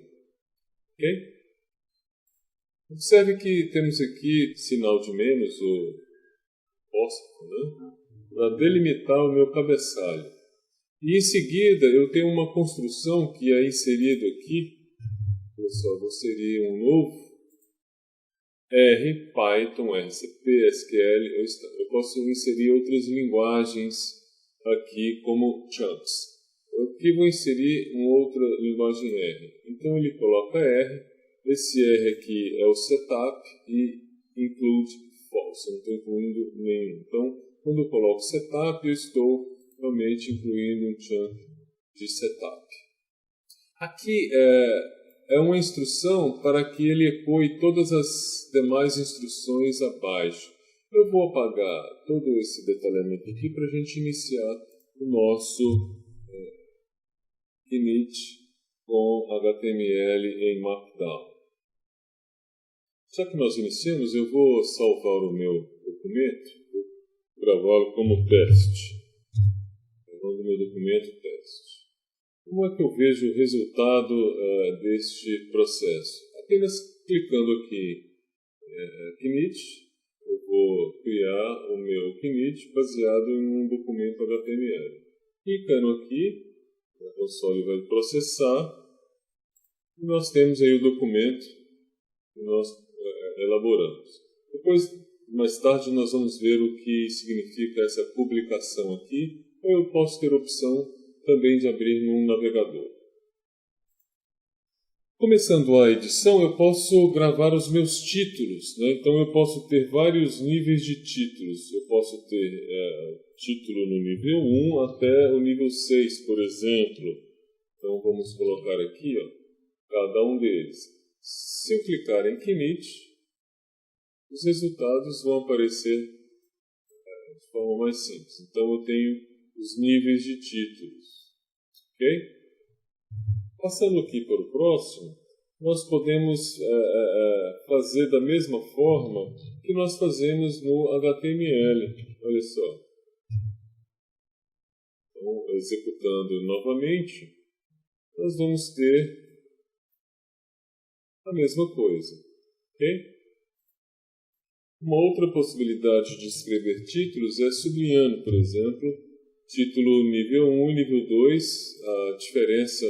Ok? Observe que temos aqui sinal de menos, ou apóstrofo, né? Para delimitar o meu cabeçalho. E em seguida eu tenho uma construção que é inserido aqui. Pessoal, vou inserir um novo R, Python, RCP, SQL, eu posso inserir outras linguagens aqui como chunks. Eu aqui vou inserir uma outra linguagem R. Então ele coloca R, esse R aqui é o setup e include false, eu não estou incluindo nenhum. Então, quando eu coloco setup, eu estou realmente incluindo um chunk de setup. Aqui é uma instrução para que ele ecoe todas as demais instruções abaixo. Eu vou apagar todo esse detalhamento aqui para a gente iniciar o nosso init com HTML em Markdown. Já que nós iniciamos, eu vou salvar o meu documento, vou gravá-lo como teste. O meu documento teste. Como é que eu vejo o resultado deste processo? Apenas clicando aqui Knit, eu vou criar o meu Knit baseado em um documento HTML. Clicando aqui, o console vai processar e nós temos aí o documento que nós elaboramos. Depois, mais tarde, nós vamos ver o que significa essa publicação aqui, ou eu posso ter a opção também de abrir num navegador. Começando a edição, eu posso gravar os meus títulos, né? Então eu posso ter vários níveis de títulos. Eu posso ter título no nível 1 até o nível 6, por exemplo. Então vamos colocar aqui, cada um deles. Se eu clicar em Knit, os resultados vão aparecer de forma mais simples. Então eu tenho os níveis de títulos. Ok? Passando aqui para o próximo, nós podemos fazer da mesma forma que nós fazemos no HTML. Olha só. Então, executando novamente, nós vamos ter a mesma coisa. Ok? Uma outra possibilidade de escrever títulos é sublinhando, por exemplo, título nível 1 e nível 2, a diferença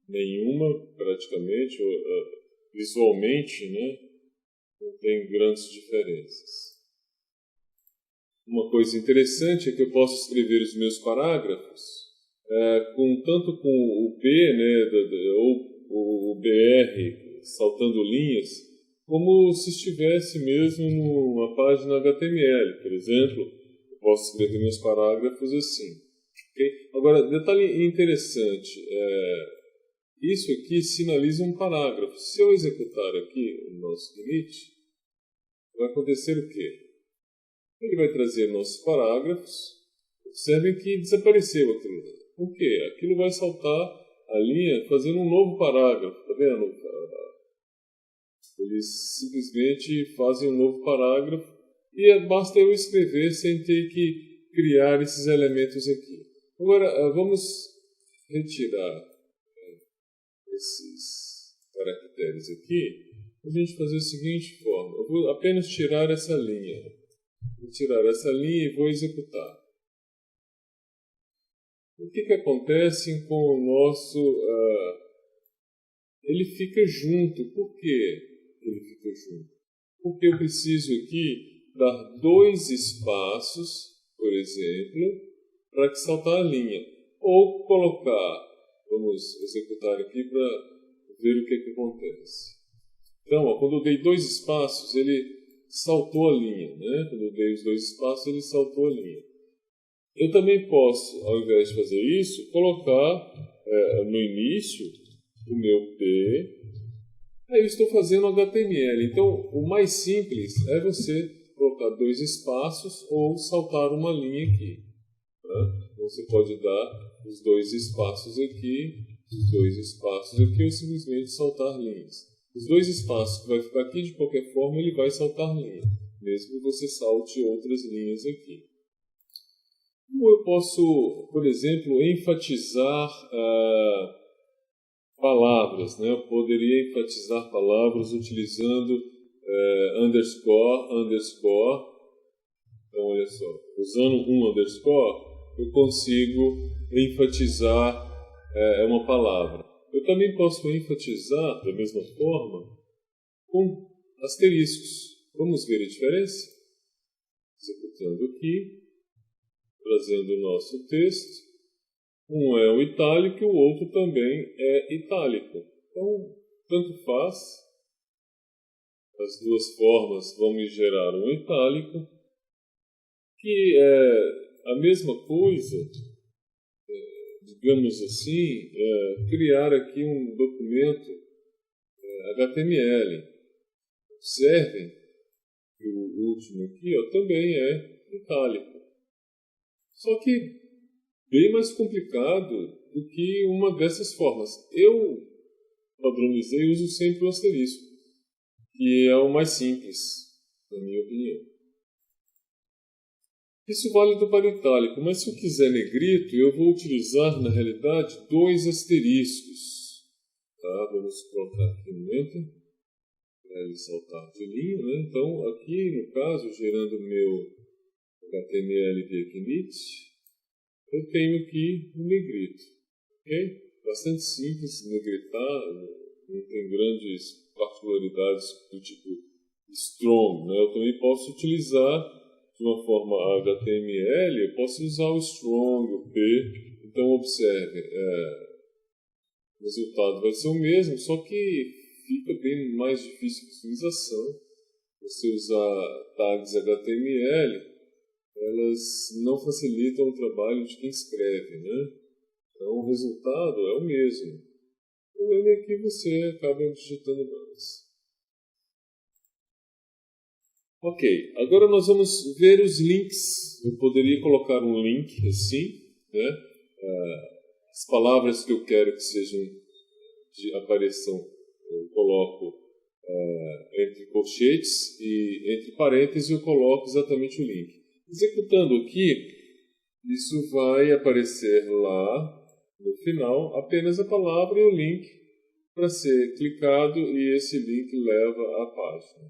nenhuma, praticamente, visualmente, né? Não tem grandes diferenças. Uma coisa interessante é que eu posso escrever os meus parágrafos tanto com o B, né, ou o BR, saltando linhas, como se estivesse mesmo numa página HTML, por exemplo. Eu posso escrever meus parágrafos assim. Okay? Agora, detalhe interessante, isso aqui sinaliza um parágrafo. Se eu executar aqui o nosso init, vai acontecer o quê? Ele vai trazer nossos parágrafos. Observem que desapareceu aquilo. Por quê? Aquilo vai saltar a linha fazendo um novo parágrafo. Está vendo? Eles simplesmente fazem um novo parágrafo e basta eu escrever sem ter que criar esses elementos aqui. Agora, vamos retirar esses caracteres aqui, a gente fazer a seguinte forma. Eu vou apenas tirar essa linha. Vou tirar essa linha e vou executar. O que acontece com o nosso... ele fica junto. Por que ele fica junto? Porque eu preciso aqui dar 2 espaços, por exemplo, para que saltar a linha. Ou colocar... Vamos executar aqui para ver o que acontece. Então, quando eu dei 2 espaços, ele saltou a linha. Né? Quando eu dei os 2 espaços, ele saltou a linha. Eu também posso, ao invés de fazer isso, colocar no início o meu P. Aí eu estou fazendo HTML. Então, o mais simples é você colocar 2 espaços ou saltar uma linha aqui. Né? Então, você pode dar os 2 espaços aqui, os 2 espaços aqui, ou simplesmente saltar linhas. Os 2 espaços que vai ficar aqui, de qualquer forma, ele vai saltar linha, mesmo que você salte outras linhas aqui. Como eu posso, por exemplo, enfatizar palavras, né? Eu poderia enfatizar palavras utilizando underscore. Então, olha só, usando um underscore, eu consigo enfatizar uma palavra. eu também posso enfatizar, da mesma forma, com asteriscos. Vamos ver a diferença? Executando aqui, trazendo o nosso texto. Um é o itálico e o outro também é itálico. Então, tanto faz. As duas formas vão me gerar um itálico, que é a mesma coisa, digamos assim, criar aqui um documento HTML. Observem que o último aqui também é itálico. Só que bem mais complicado do que uma dessas formas. Eu padronizei e uso sempre o asterisco, que é o mais simples, na minha opinião. Isso vale para itálico, mas se eu quiser negrito, eu vou utilizar, na realidade, 2 asteriscos. Tá? Vamos colocar aqui no Enter, para ele saltar de linha. Né? Então, aqui, no caso, gerando o meu HTML via Knit, eu tenho aqui um negrito. Okay? Bastante simples negritar, não tem grandes particularidades do tipo strong. Né? Eu também posso utilizar de uma forma HTML, eu posso usar o strong, o P. Então, observe, o resultado vai ser o mesmo, só que fica bem mais difícil de utilização. Você usar tags HTML, elas não facilitam o trabalho de quem escreve, né? Então, o resultado é o mesmo. O problema é que você acaba digitando mais. Ok, agora nós vamos ver os links. Eu poderia colocar um link assim, né? As palavras que eu quero que sejam apareçam, eu coloco entre colchetes e entre parênteses eu coloco exatamente o link. Executando aqui, isso vai aparecer lá no final apenas a palavra e o link para ser clicado e esse link leva à página.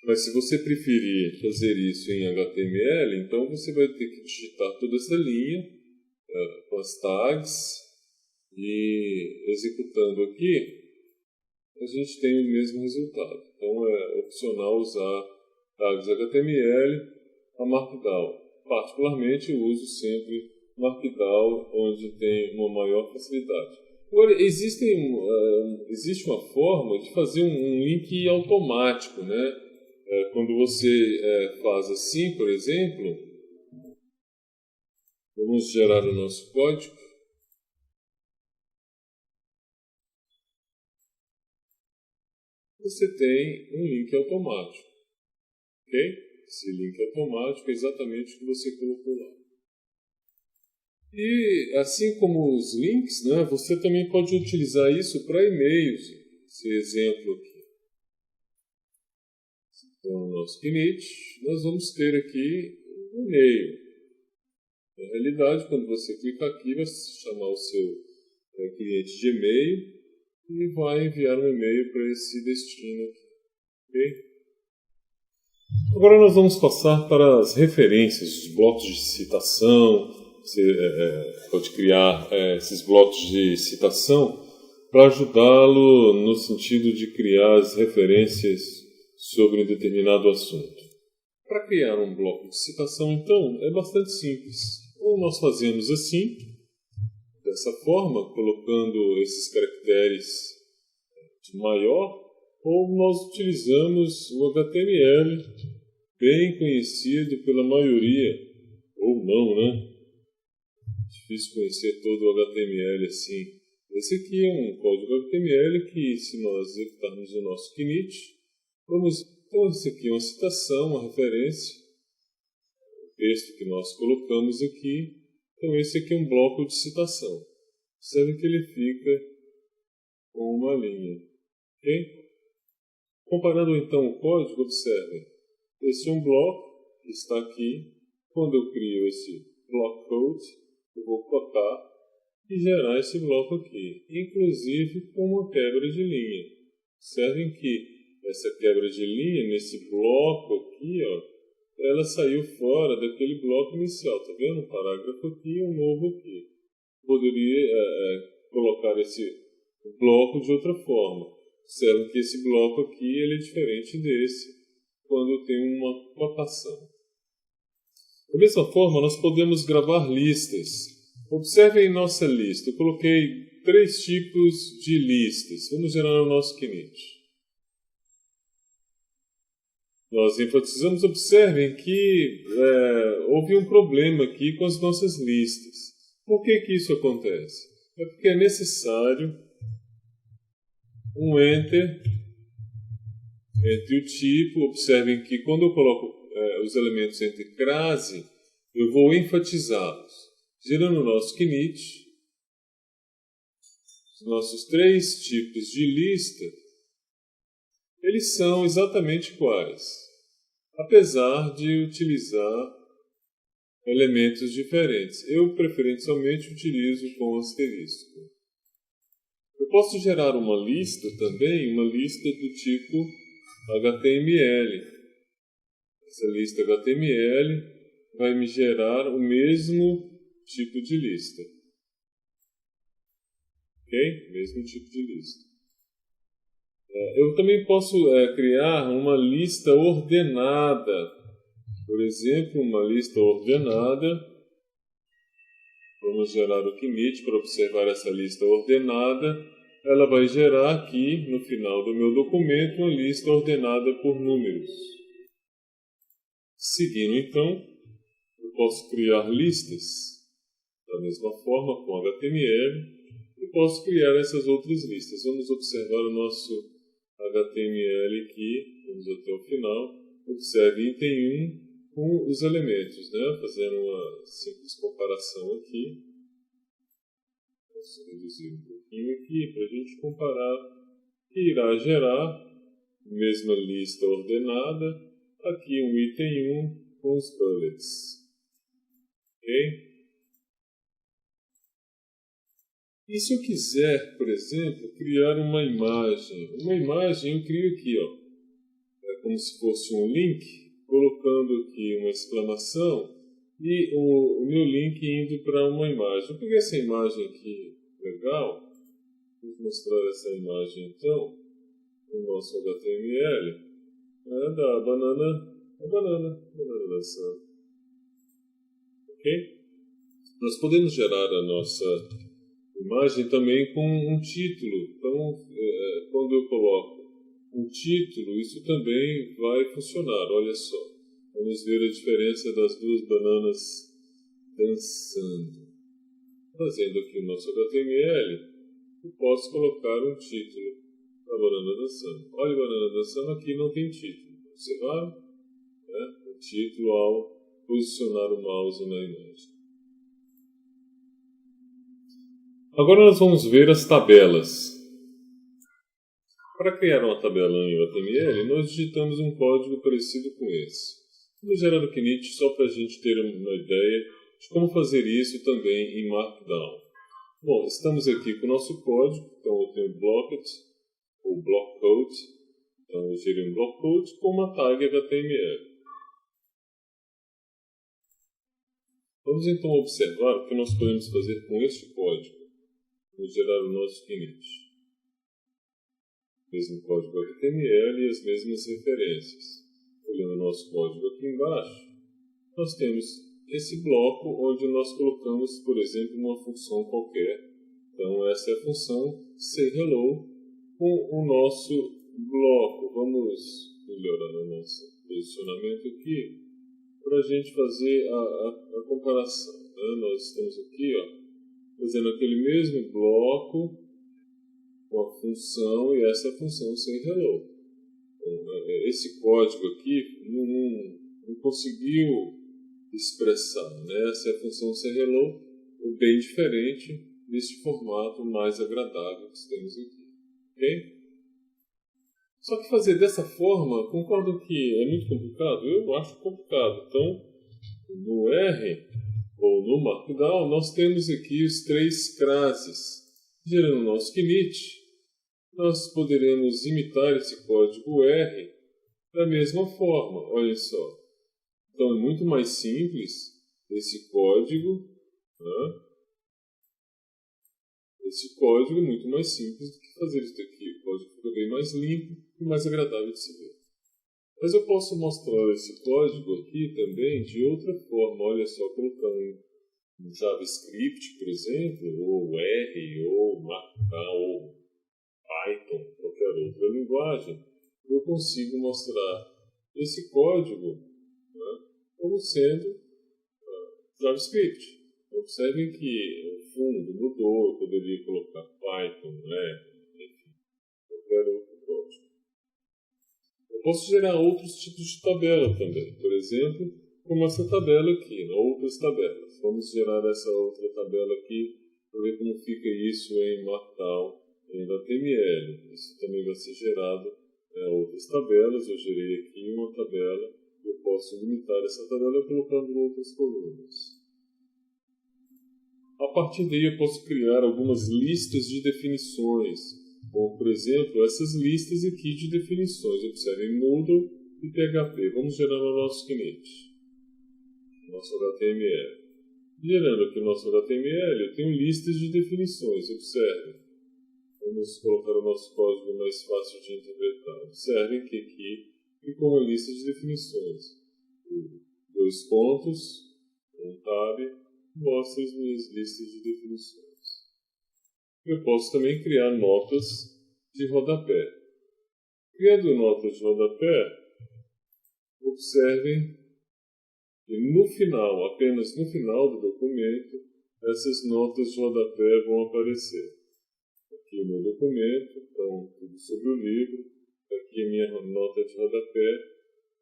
Mas se você preferir fazer isso em HTML, então você vai ter que digitar toda essa linha com as tags e executando aqui, a gente tem o mesmo resultado. Então é opcional usar tags HTML a Markdown. Particularmente eu uso sempre Markdown, onde tem uma maior facilidade. Agora, existe uma forma de fazer um link automático, né? Quando você faz assim, por exemplo, vamos gerar o nosso código. Você tem um link automático. Ok? Esse link automático é exatamente o que você colocou lá. E assim como os links, né, você também pode utilizar isso para e-mails. Esse exemplo aqui. Então, no nosso Knit, nós vamos ter aqui um e-mail. Na realidade, quando você clica aqui, vai chamar o seu cliente de e-mail e vai enviar um e-mail para esse destino aqui. Okay? Agora nós vamos passar para as referências, os blocos de citação. Você pode criar esses blocos de citação para ajudá-lo no sentido de criar as referências sobre um determinado assunto. Para criar um bloco de citação, então, é bastante simples. Ou nós fazemos assim, dessa forma, colocando esses caracteres de maior, ou nós utilizamos o HTML, bem conhecido pela maioria, ou não, né? Difícil conhecer todo o HTML assim. Esse aqui é um código HTML que, se nós executarmos o nosso Knit, então isso aqui é uma citação, uma referência, o texto que nós colocamos aqui. Então esse aqui é um bloco de citação. Observe que ele fica com uma linha. Ok? Comparando então o código, observe. Esse é um bloco que está aqui. Quando eu crio esse block code, eu vou cotar e gerar esse bloco aqui, inclusive com uma quebra de linha. Observem que essa quebra de linha nesse bloco aqui, ela saiu fora daquele bloco inicial. Está vendo? Um parágrafo aqui e um novo aqui. poderia colocar esse bloco de outra forma. Observe que esse bloco aqui ele é diferente desse, quando tem uma cotação. Da mesma forma, nós podemos gravar listas. Observem nossa lista. Eu coloquei 3 tipos de listas. Vamos gerar o nosso Knit. Nós enfatizamos, observem que houve um problema aqui com as nossas listas. Por que isso acontece? É porque é necessário um Enter entre o tipo. Observem que quando eu coloco os elementos entre crase, eu vou enfatizá-los. Gerando o nosso Knit, os nossos 3 tipos de lista, eles são exatamente iguais, apesar de utilizar elementos diferentes. Eu preferencialmente utilizo com asterisco. Eu posso gerar uma lista também, uma lista do tipo HTML. Essa lista HTML vai me gerar o mesmo tipo de lista. Ok? Mesmo tipo de lista. Eu também posso criar uma lista ordenada. Por exemplo, uma lista ordenada. Vamos gerar o Knit para observar essa lista ordenada. Ela vai gerar aqui, no final do meu documento, uma lista ordenada por números. Seguindo, então, eu posso criar listas da mesma forma com HTML e posso criar essas outras listas. Vamos observar o nosso HTML aqui, vamos até o final. Observe item 1 com os elementos, né? Fazendo uma simples comparação aqui. Posso reduzir um pouquinho aqui para a gente comparar, que irá gerar a mesma lista ordenada. Aqui um item 1 com os bullets. Ok? E se eu quiser, por exemplo, criar uma imagem eu crio aqui, ó. É como se fosse um link, colocando aqui uma exclamação e o meu link indo para uma imagem. Eu peguei essa imagem aqui, legal. Vou mostrar essa imagem então no nosso HTML. Da banana dançando. Ok? Nós podemos gerar a nossa imagem também com um título. Então, quando eu coloco um título, isso também vai funcionar. Olha só. Vamos ver a diferença das 2 bananas dançando. Fazendo aqui o nosso HTML, eu posso colocar um título da banana dançando. Olha a banana dançando, aqui não tem título. Observaram? O título ao posicionar o mouse na imagem. Agora nós vamos ver as tabelas. Para criar uma tabela em HTML, nós digitamos um código parecido com esse. Vamos gerar o Knit só para a gente ter uma ideia de como fazer isso também em Markdown. Bom, estamos aqui com o nosso código, então eu tenho blocket, ou block code. Então eu gerei um block code com uma tag HTML. Vamos então observar o que nós podemos fazer com este código. Vamos gerar o nosso Knit. Mesmo código HTML e as mesmas referências. Olhando o nosso código aqui embaixo, nós temos esse bloco onde nós colocamos, por exemplo, uma função qualquer. Então essa é a função sayHello com o nosso bloco. Vamos melhorar o nosso posicionamento aqui para a gente fazer a comparação. Né? Nós estamos aqui, fazendo aquele mesmo bloco com a função e essa função sayHello. Então, esse código aqui não conseguiu expressar, né? Essa é a função sayHello, bem diferente desse formato mais agradável que temos aqui. Ok? Só que fazer dessa forma, concordo que é muito complicado? Eu acho complicado. Então, no R ou no Markdown, nós temos aqui os 3 crases. Gerando o nosso Knit, nós poderemos imitar esse código R da mesma forma. Olha só. Então, é muito mais simples esse código. Né? esse código é muito mais simples do que fazer isso daqui. O código fica bem mais limpo e mais agradável de se ver. Mas eu posso mostrar esse código aqui também de outra forma. Olha só, colocando um JavaScript, por exemplo, ou R, ou Markdown, ou Python, qualquer outra linguagem, eu consigo mostrar esse código, né, como sendo JavaScript. Observem que o fundo mudou, eu poderia colocar Python, enfim, qualquer outro código. Eu posso gerar outros tipos de tabela também, por exemplo, como essa tabela aqui, outras tabelas. Vamos gerar essa outra tabela aqui para ver como fica isso em Markdown, em HTML. Isso também vai ser gerado outras tabelas. Eu gerei aqui uma tabela, eu posso limitar essa tabela colocando outras colunas. A partir daí eu posso criar algumas listas de definições, como por exemplo essas listas aqui de definições. Observem Moodle e PHP. Vamos gerar o nosso init, nosso HTML. Gerando aqui o nosso HTML, eu tenho listas de definições. Observem. Vamos colocar o nosso código mais fácil de interpretar. Observem que aqui ficou uma lista de definições. 2 pontos, um tab, mostra as minhas listas de definições. Eu posso também criar notas de rodapé. Criando notas de rodapé, observem que no final, apenas no final do documento, essas notas de rodapé vão aparecer. Aqui o meu documento, então tudo sobre o livro. Aqui a minha nota de rodapé,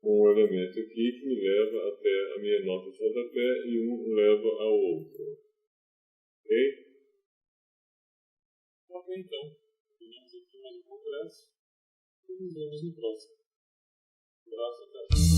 com um elemento aqui que me leva até a minha nota de rodapé e um leva ao outro. Ok? Ok, então. Terminamos aqui mais um congresso e nos vemos no próximo. Um abraço, até.